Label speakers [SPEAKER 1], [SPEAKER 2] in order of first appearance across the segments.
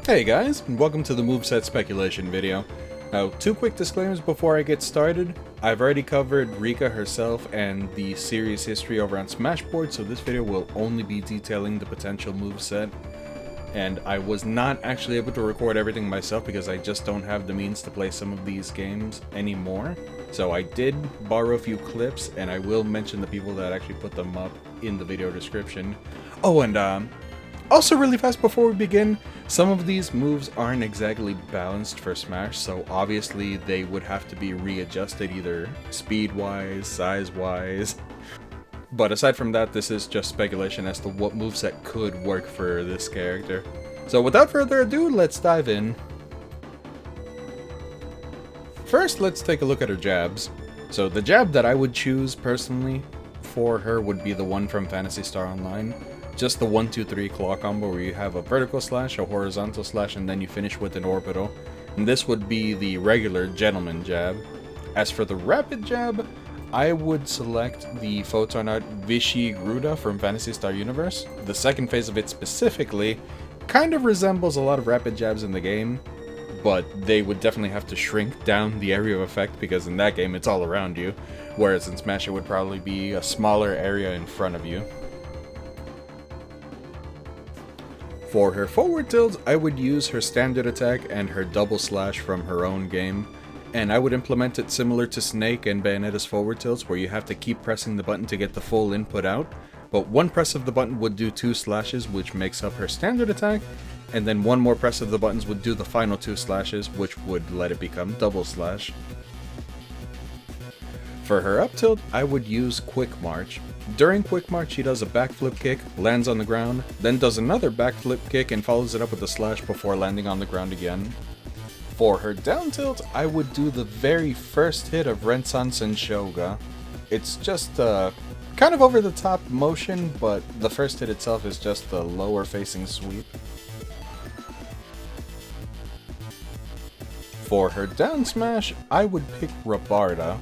[SPEAKER 1] Hey guys, and welcome to the moveset speculation video. Now, two quick disclaimers before I get started. I've already covered Rika herself and the series history over on Smashboard, so this video will only be detailing the potential moveset. And I was not actually able to record everything myself because I just don't have the means to play some of these games anymore. So I did borrow a few clips, and I will mention the people that actually put them up in the video description. Oh, and also really fast before we begin, some of these moves aren't exactly balanced for Smash, so obviously they would have to be readjusted either speed-wise, size-wise. But aside from that, this is just speculation as to what moveset could work for this character. So without further ado, let's dive in. First, let's take a look at her jabs. So the jab that I would choose personally for her would be the one from Phantasy Star Online. Just the 1-2-3 claw combo where you have a vertical slash, a horizontal slash, and then you finish with an orbital. And this would be the regular gentleman jab. As for the rapid jab, I would select the Photon Art Vichy Gruda from Phantasy Star Universe. The second phase of it specifically kind of resembles a lot of rapid jabs in the game, but they would definitely have to shrink down the area of effect because in that game it's all around you, whereas in Smash it would probably be a smaller area in front of you. For her forward tilt, I would use her standard attack and her double slash from her own game, and I would implement it similar to Snake and Bayonetta's forward tilts where you have to keep pressing the button to get the full input out, but one press of the button would do 2 slashes, which makes up her standard attack, and then one more press of the buttons would do the final 2 slashes, which would let it become double slash. For her up tilt, I would use Quick March. During Quick March, she does a backflip kick, lands on the ground, then does another backflip kick and follows it up with a slash before landing on the ground again. For her down tilt, I would do the very first hit of Renaissance and Shoga. It's just a kind of over the top motion, but the first hit itself is just the lower facing sweep. For her down smash, I would pick Rabarda.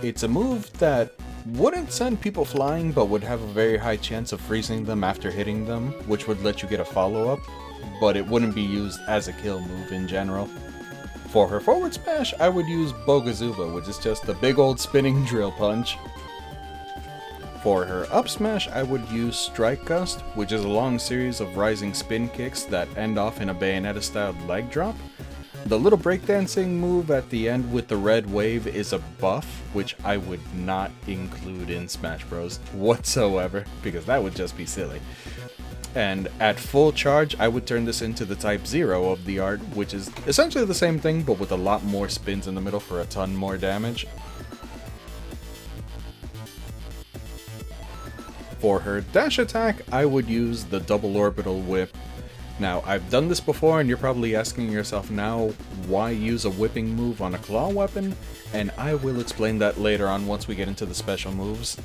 [SPEAKER 1] It's a move that wouldn't send people flying, but would have a very high chance of freezing them after hitting them, which would let you get a follow-up, but it wouldn't be used as a kill move in general. For her forward smash, I would use Bogazuba, which is just a big old spinning drill punch. For her up smash, I would use Strike Gust, which is a long series of rising spin kicks that end off in a Bayonetta-styled leg drop. The little breakdancing move at the end with the red wave is a buff, which I would not include in Smash Bros. Whatsoever, because that would just be silly. And at full charge, I would turn this into the Type 0 of the art, which is essentially the same thing, but with a lot more spins in the middle for a ton more damage. For her dash attack, I would use the double orbital whip. Now, I've done this before, and you're probably asking yourself now, why use a whipping move on a claw weapon? And I will explain that later on once we get into the special moves.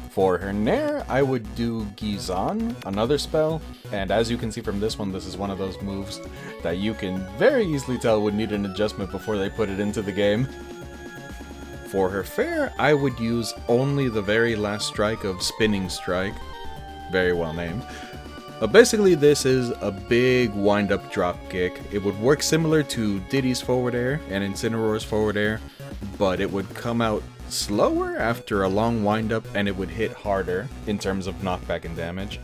[SPEAKER 1] For her Nair, I would do Gizan, another spell, and as you can see from this one, this is one of those moves that you can very easily tell would need an adjustment before they put it into the game. For her Fair, I would use only the very last strike of Spinning Strike. Very well named. Basically, this is a big wind-up drop kick. It would work similar to Diddy's forward air and Incineroar's forward air, but it would come out slower after a long wind-up and it would hit harder in terms of knockback and damage.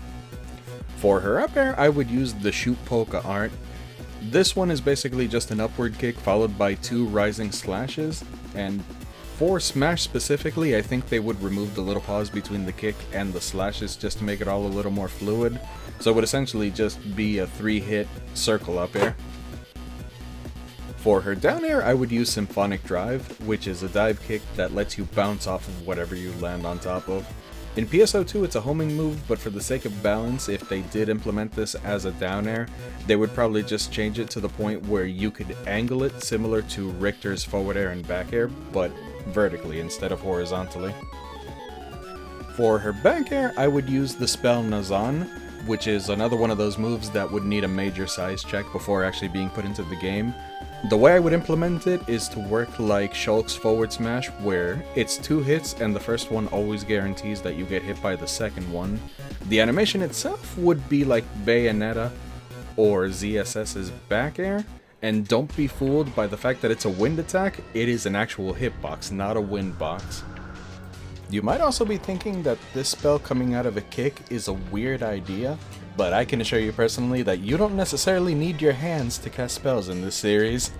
[SPEAKER 1] For her up air, I would use the Shoot Polka art. This one is basically just an upward kick followed by 2 rising slashes, and for Smash specifically, I think they would remove the little pause between the kick and the slashes just to make it all a little more fluid. So it would essentially just be a 3-hit circle up air. For her down air, I would use Symphonic Drive, which is a dive kick that lets you bounce off of whatever you land on top of. In PSO2, it's a homing move, but for the sake of balance, if they did implement this as a down air, they would probably just change it to the point where you could angle it similar to Richter's forward air and back air, but vertically instead of horizontally. For her back air, I would use the spell Nazan, which is another one of those moves that would need a major size check before actually being put into the game. The way I would implement it is to work like Shulk's forward smash, where it's 2 hits and the first one always guarantees that you get hit by the second one. The animation itself would be like Bayonetta or ZSS's back air, and don't be fooled by the fact that it's a wind attack. It is an actual hitbox, not a wind box. You might also be thinking that this spell coming out of a kick is a weird idea, but I can assure you personally that you don't necessarily need your hands to cast spells in this series.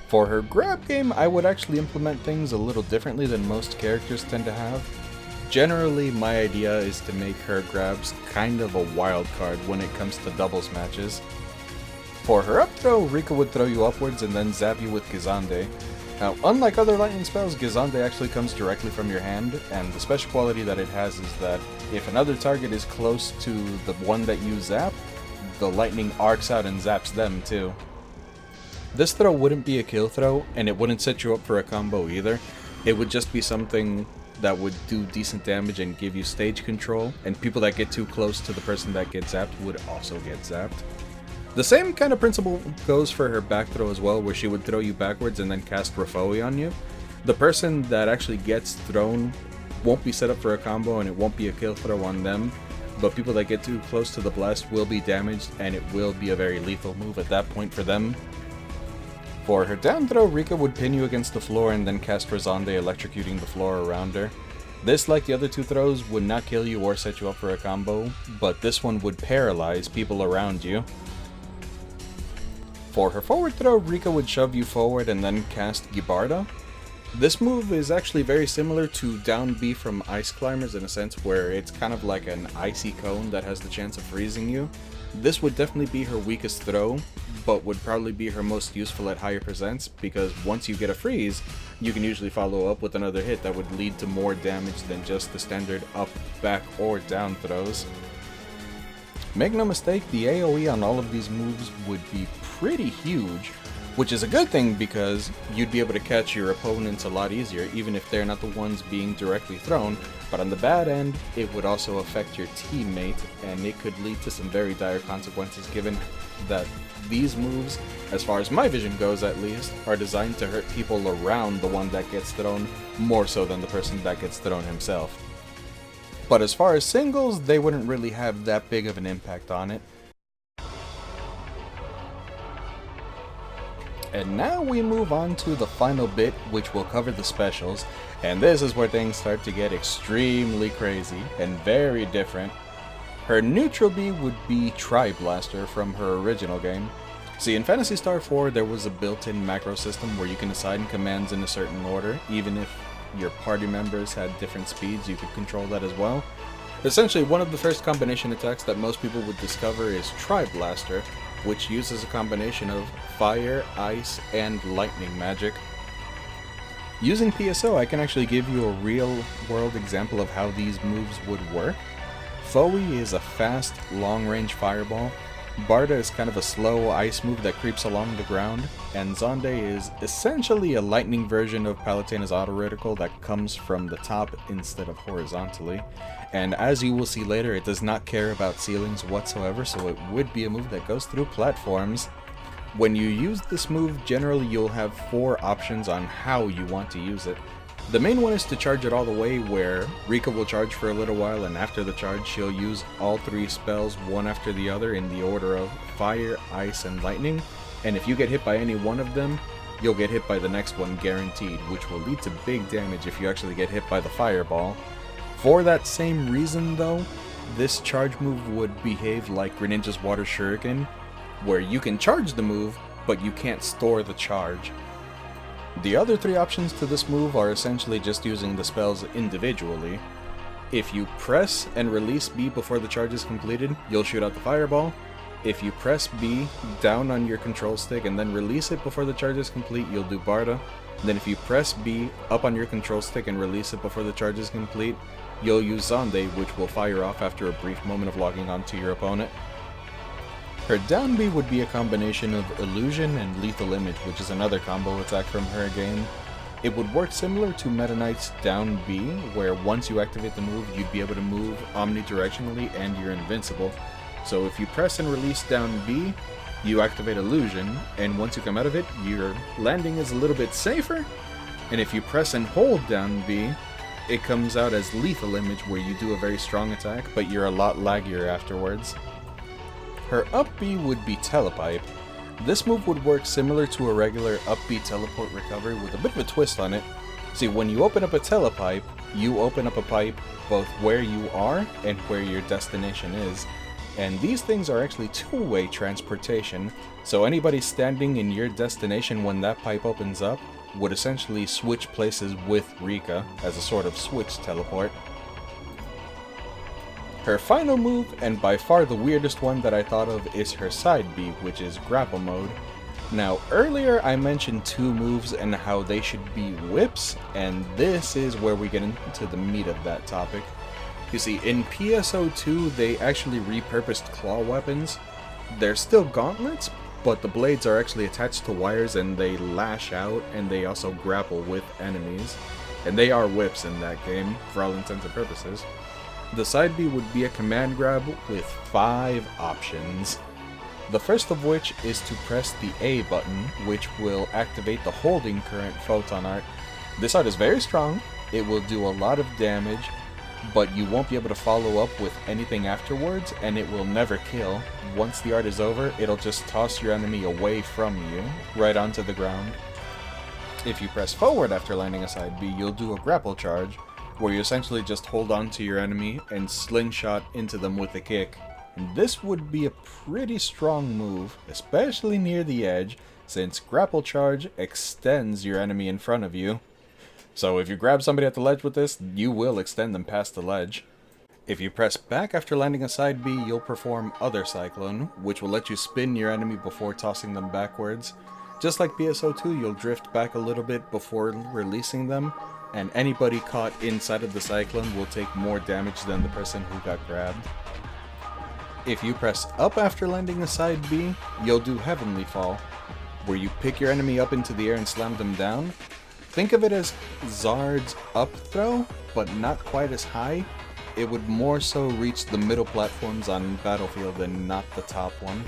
[SPEAKER 1] For her grab game, I would actually implement things a little differently than most characters tend to have. Generally, my idea is to make her grabs kind of a wild card when it comes to doubles matches. For her up throw, Rika would throw you upwards and then zap you with Gizande. Now, unlike other lightning spells, Gizande actually comes directly from your hand, and the special quality that it has is that if another target is close to the one that you zap, the lightning arcs out and zaps them too. This throw wouldn't be a kill throw, and it wouldn't set you up for a combo either. It would just be something that would do decent damage and give you stage control, and people that get too close to the person that gets zapped would also get zapped. The same kind of principle goes for her back throw as well, where she would throw you backwards and then cast Rafoi on you. The person that actually gets thrown won't be set up for a combo and it won't be a kill throw on them, but people that get too close to the blast will be damaged and it will be a very lethal move at that point for them. For her down throw, Rika would pin you against the floor and then cast Razande, electrocuting the floor around her. This, like the other 2 throws, would not kill you or set you up for a combo, but this one would paralyze people around you. For her forward throw, Rika would shove you forward and then cast Gibarda. This move is actually very similar to down B from Ice Climbers in a sense, where it's kind of like an icy cone that has the chance of freezing you. This would definitely be her weakest throw, but would probably be her most useful at higher percents, because once you get a freeze, you can usually follow up with another hit that would lead to more damage than just the standard up, back, or down throws. Make no mistake, the AoE on all of these moves would be pretty huge, which is a good thing because you'd be able to catch your opponents a lot easier, even if they're not the ones being directly thrown. But on the bad end, it would also affect your teammate, and it could lead to some very dire consequences, given that these moves, as far as my vision goes at least, are designed to hurt people around the one that gets thrown, more so than the person that gets thrown himself. But as far as singles, they wouldn't really have that big of an impact on it. And now we move on to the final bit, which will cover the specials, and this is where things start to get extremely crazy and very different. Her neutral B would be Tri-Blaster from her original game. See, in Phantasy Star 4 there was a built-in macro system where you can assign commands in a certain order. Even if your party members had different speeds, you could control that as well. Essentially, one of the first combination attacks that most people would discover is Tri-Blaster, which uses a combination of fire, ice, and lightning magic. Using PSO, I can actually give you a real-world example of how these moves would work. Foey is a fast, long-range fireball. Barda is kind of a slow ice move that creeps along the ground, and Zonde is essentially a lightning version of Palutena's auto-reticle that comes from the top instead of horizontally. And as you will see later, it does not care about ceilings whatsoever, so it would be a move that goes through platforms. When you use this move, generally you'll have 4 options on how you want to use it. The main one is to charge it all the way, where Rika will charge for a little while, and after the charge she'll use all 3 spells one after the other in the order of fire, ice, and lightning, and if you get hit by any one of them, you'll get hit by the next one guaranteed, which will lead to big damage if you actually get hit by the fireball. For that same reason though, this charge move would behave like Greninja's Water Shuriken, where you can charge the move, but you can't store the charge. The other 3 options to this move are essentially just using the spells individually. If you press and release B before the charge is completed, you'll shoot out the fireball. If you press B down on your control stick and then release it before the charge is complete, you'll do Barda. Then if you press B up on your control stick and release it before the charge is complete, you'll use Zonde, which will fire off after a brief moment of logging onto your opponent. Her down B would be a combination of Illusion and Lethal Image, which is another combo attack from her game. It would work similar to Meta Knight's down B, where once you activate the move, you'd be able to move omnidirectionally and you're invincible. So if you press and release down B, you activate Illusion, and once you come out of it, your landing is a little bit safer. And if you press and hold down B, it comes out as Lethal Image, where you do a very strong attack, but you're a lot laggier afterwards. Her up B would be Telepipe. This move would work similar to a regular up B teleport recovery with a bit of a twist on it. See, when you open up a telepipe, you open up a pipe both where you are and where your destination is. And these things are actually two-way transportation, so anybody standing in your destination when that pipe opens up would essentially switch places with Rika as a sort of switch teleport. Her final move, and by far the weirdest one that I thought of, is her side B, which is Grapple Mode. Now, earlier I mentioned two moves and how they should be whips, and this is where we get into the meat of that topic. You see, in PSO2 they actually repurposed claw weapons. They're still gauntlets, but the blades are actually attached to wires and they lash out, and they also grapple with enemies. And they are whips in that game, for all intents and purposes. The side B would be a command grab with 5 options. The first of which is to press the A button, which will activate the holding current photon art. This art is very strong, it will do a lot of damage, but you won't be able to follow up with anything afterwards, and it will never kill. Once the art is over, it'll just toss your enemy away from you, right onto the ground. If you press forward after landing a side B, you'll do a grapple charge, where you essentially just hold on to your enemy and slingshot into them with a kick. And this would be a pretty strong move, especially near the edge, since grapple charge extends your enemy in front of you. So if you grab somebody at the ledge with this, you will extend them past the ledge. If you press back after landing a side B, you'll perform Other Cyclone, which will let you spin your enemy before tossing them backwards. Just like PSO2, you'll drift back a little bit before releasing them, and anybody caught inside of the cyclone will take more damage than the person who got grabbed. If you press up after landing a side B, you'll do Heavenly Fall, where you pick your enemy up into the air and slam them down. Think of it as Zard's up throw, but not quite as high. It would more so reach the middle platforms on Battlefield and not the top one.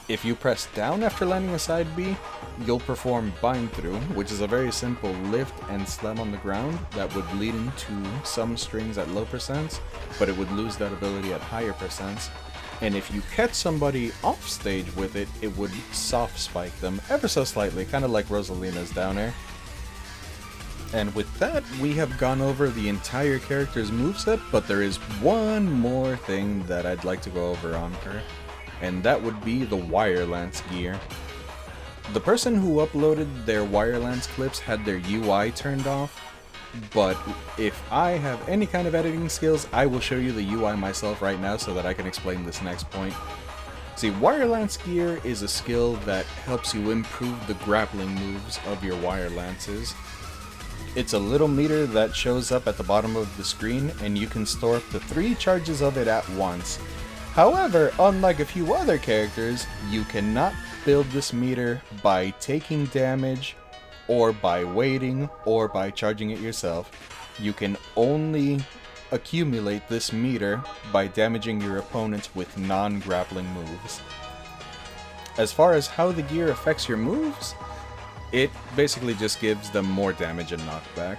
[SPEAKER 1] If you press down after landing a side B, you'll perform Bind Through, which is a very simple lift and slam on the ground that would lead into some strings at low percents, but it would lose that ability at higher percents. And if you catch somebody off stage with it, it would soft spike them ever so slightly, kind of like Rosalina's down air. And with that, we have gone over the entire character's moveset, but there is one more thing that I'd like to go over on her, and that would be the Wire Lance gear. The person who uploaded their Wire Lance clips had their UI turned off, but if I have any kind of editing skills, I will show you the UI myself right now so that I can explain this next point. See, Wire Lance gear is a skill that helps you improve the grappling moves of your Wire Lances. It's a little meter that shows up at the bottom of the screen, and you can store up to 3 charges of it at once. However, unlike a few other characters, you cannot build this meter by taking damage, or by waiting, or by charging it yourself. You can only accumulate this meter by damaging your opponents with non-grappling moves. As far as how the gear affects your moves, it basically just gives them more damage and knockback.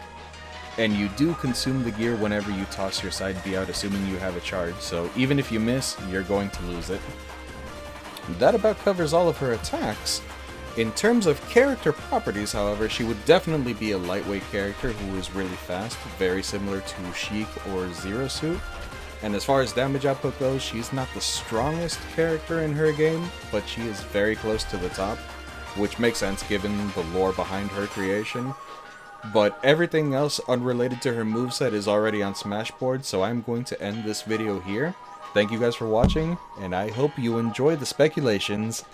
[SPEAKER 1] And you do consume the gear whenever you toss your side B out, assuming you have a charge, so even if you miss, you're going to lose it. That about covers all of her attacks. In terms of character properties, however, she would definitely be a lightweight character who is really fast, very similar to Sheik or Zero Suit. And as far as damage output goes, she's not the strongest character in her game, but she is very close to the top, which makes sense given the lore behind her creation. But everything else unrelated to her moveset is already on Smashboard, so I'm going to end this video here. Thank you guys for watching, and I hope you enjoy the speculations.